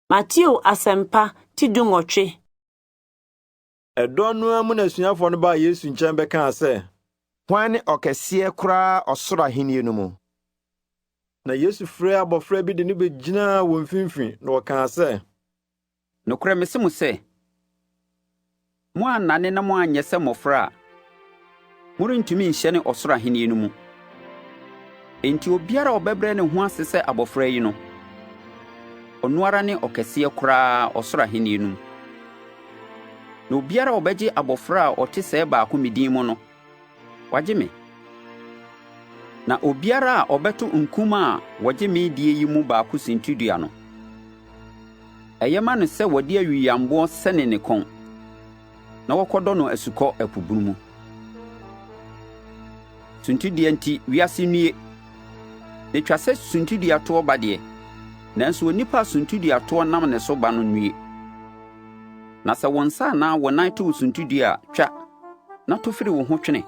Matthew Asempa Tidungotwe. Ɛdɔ no amu na suafo no ba Yesu nkyɛn bɛka sɛ, "Hwan ne ɔkɛseɛ koraa ɔsoro ahenni no mu?" Na Yesu frɛ abɔfra bi de ne begyinaa wɔ mfimfini na ɔkaa sɛ, "Nokorɛ mese mo sɛ, mo annane na mo anyɛ sɛ mmɔfra a, morentumi nhyɛne ɔsoro ahenni no mu. Enti obiara a ɔbɛbrɛ ne ho ase sɛ abɔfra yi no, ɔno ara ne ɔkɛseɛ koraa ɔsoro ahenni no mu. Na obiara a ɔbɛgye abɔfra a ɔte sɛɛ baako me din mu no, wagye me. Na obiara a ɔbɛto nkum a wɔgye me die yi mu baako sintidua no, ɛyɛ ma no sɛ wɔde awiyamboɔ sɛne ne kɔn, na wɔkɔdɔ no asukɔ ɛpo bunu mu. Suntidua nti wiase nnue. Ne twa sɛ suntidua toɔ ba deɛ, nanso onipa a suntidua toɔ nam ne so ba no nnue. Na sɛ wɔn nsa anaa wɔn nan to suntidua a, twa, na to firi wo ho twene.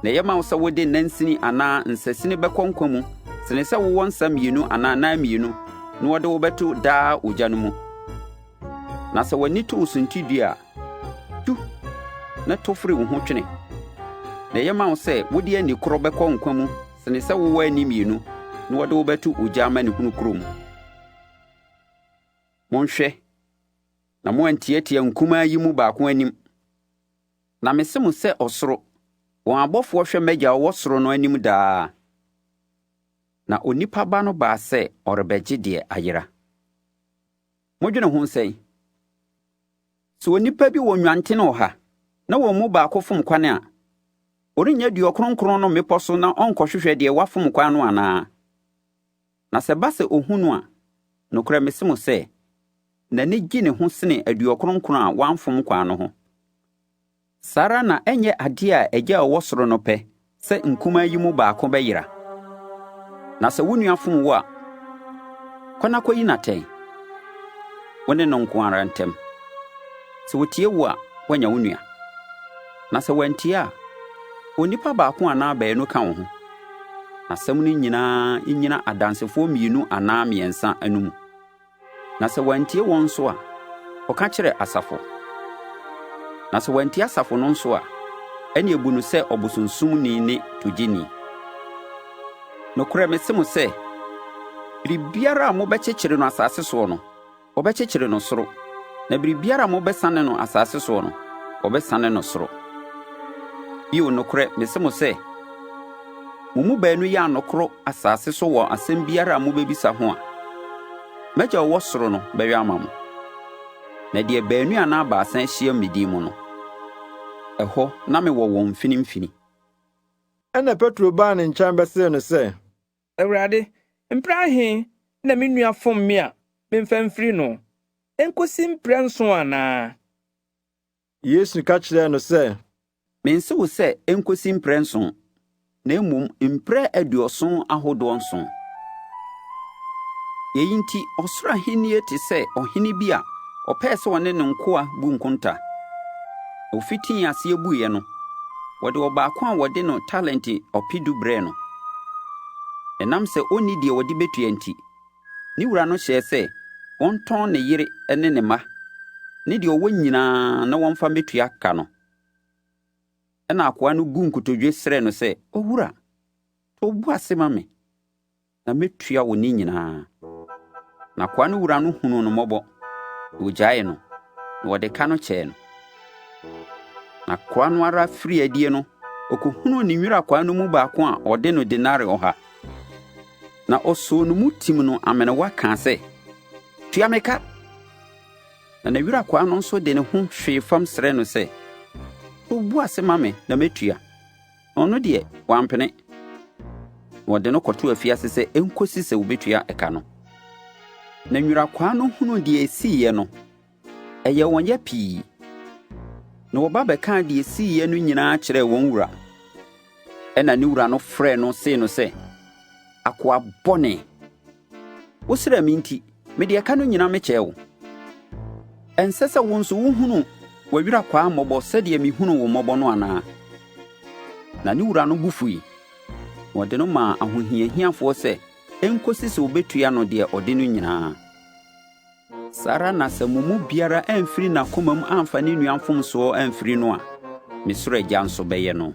Na ɛyɛ ma wo sɛ wode nansini anaa nsasini bɛkɔ nkwa mu sene sɛ wowɔ nsa mmienu anaa nan mmienu na wɔde wo bɛto daa ogya no mu. Na sɛ w'ani to suntidua a, tu, na to firi wo ho twene. Na ɛyɛ ma wo sɛ wode ani korɔ bɛkɔ nkwa mu sene sɛ wowɔ ani mmienu na wɔde wo bɛto ogya ama ne hunu kurom. Monhwɛ, na moantiatia nkumaa yi mu baako anim. Na mese mo sɛ ɔsoro, wɔn abɔfoɔ hwɛ m'Agya a ɔwɔ soro no anim daa. Na onipa ba no baa sɛ ɔrebɛgye deɛ ayera. Modwene ho sɛn? Sɛ onipa bi wɔ nnwantene ɔha, na wɔn mu baako fom kwan a, ɔrennya deɛ ɔkronkron no mmepɔ so na ɔnkɔhwehwɛ deɛ wafom kwan no anaa? Na sɛ ba sɛ ohu no a, nokorɛ mese mo sɛ, n'ani gye ne ho sene aduɔkronkron a wamfom kwan no ho. Saa ara na ɛnyɛ adeɛ a Agya a ɔwɔ soro no pɛ sɛ nkumaa yi mu baako bɛyera. Na sɛ wo nua fom wo a, kɔ na kɔyi n'atɛn. Wo ne no nko ara ntɛm. Sɛ wotie wo a, woanya wo nua. Na sɛ wantie a, onipa baako anaa baanu ka wo ho. Asɛm no nyinaa nyina adansefoɔ mmienu anaa mmiɛnsa anum. Na sɛ wantie wɔn nso a, ɔka kyerɛ asafo. Na sɛ wantie asafo no nso a, ɛne ebu no sɛ ɔbosonsomni ne togyeni. Nokorɛ mese mo sɛ, biribiara a mobɛkyekyere no asase soɔ no, wɔbɛkyekyere no soro. Na biribiara a mobɛsane no asase soɔ no, wɔbɛsane no soro. Bio nokorɛ mese mo sɛ, mo mu baanu yɛ anokoro asase so wɔ asɛm biara a mobɛbisa ho a, m'Agya a ɔwɔ soro no bɛyɛ ama mo. Na deɛ baanu anaa baasa ahyia me din mu no, ɛhɔ na mewɔ wɔn mfinimfini." ɛna Petro baa ne nkyɛn bɛsee no sɛ, "Awurade, mpere ahe na me nua fom me a memfa mfiri no? Enkosi mpere nson anaa?" Yesu ka kyerɛɛ no sɛ, Mense wo sɛ enkosi mpere nson, na mmom mpere 70 ahodoɔ nson. Yɛyi nti ɔsoro ahenni te sɛ ɔhene bi a ɔpɛɛ sɛ ɔne ne nkoa bu nkonta. Ofitii aseɛ buiɛ no, wɔde ɔbaako a wɔde no talenti 10 brɛɛ no. Ɛnam sɛ ɔnni deɛ wɔde bɛtua nti, ne wura no hyɛɛ sɛ wɔntɔn ne yere ne ne mma, ne deɛ ɔwɔ nyinaa na wɔmfa mmɛtua ka no. Ɛna akoa no gu nkotodwe srɛɛ no sɛ, "Owura, tɔ wo bo ase ma me, na mɛtua wo ne nyinaa." Na akoa no wura no hunu no mmɔbɔ, na ogyaee no, na wɔde ka no kyɛɛ no. Na akoa no ara firi adie no, ɔkɔhunuu ne nwura akoa no mu baako a ɔde no denare 100. Na ɔsoo no mu tim no amenewa kaa sɛ, "Tua me ka." Na nwura akoa no nso de ne ho hwee fam srɛ no sɛ, "Tɔ wo bo ase ma me na mɛtua." Na ɔno deɛ wampene. Na wɔde no kɔtoo afiase sɛ ɛnkosi sɛ wobɛtua ɛka no. Na nwura akoa no hunu deɛ ɛsiiɛ no, ɛyɛ wɔn ya pii. Na wɔba bɛkaa deɛ ɛsiiɛ no nyinaa kyerɛɛ wɔn wura. Ɛna ne wura no frɛɛ no see no sɛ, "Akoa bɔne, wosrɛ me nti, mede ɛka no nyinaa mekyɛɛ wo. Ɛnsɛ sɛ wo nso wohunu w'awura akoa mmɔbɔ sɛdeɛ mehunu wo mmɔbɔ no anaa?" Na ne wura no bu fui. Na wɔde no maa ahohiahiafoɔ sɛ ɛnkosi sɛ wobɛtua no deɛ ɔde no nyinaa. Saa ara na sɛ mo mu biara amfiri n'akoma mu amfa ne nua mfomsoɔ amfiri no a, me soro Agya nso bɛyɛ no.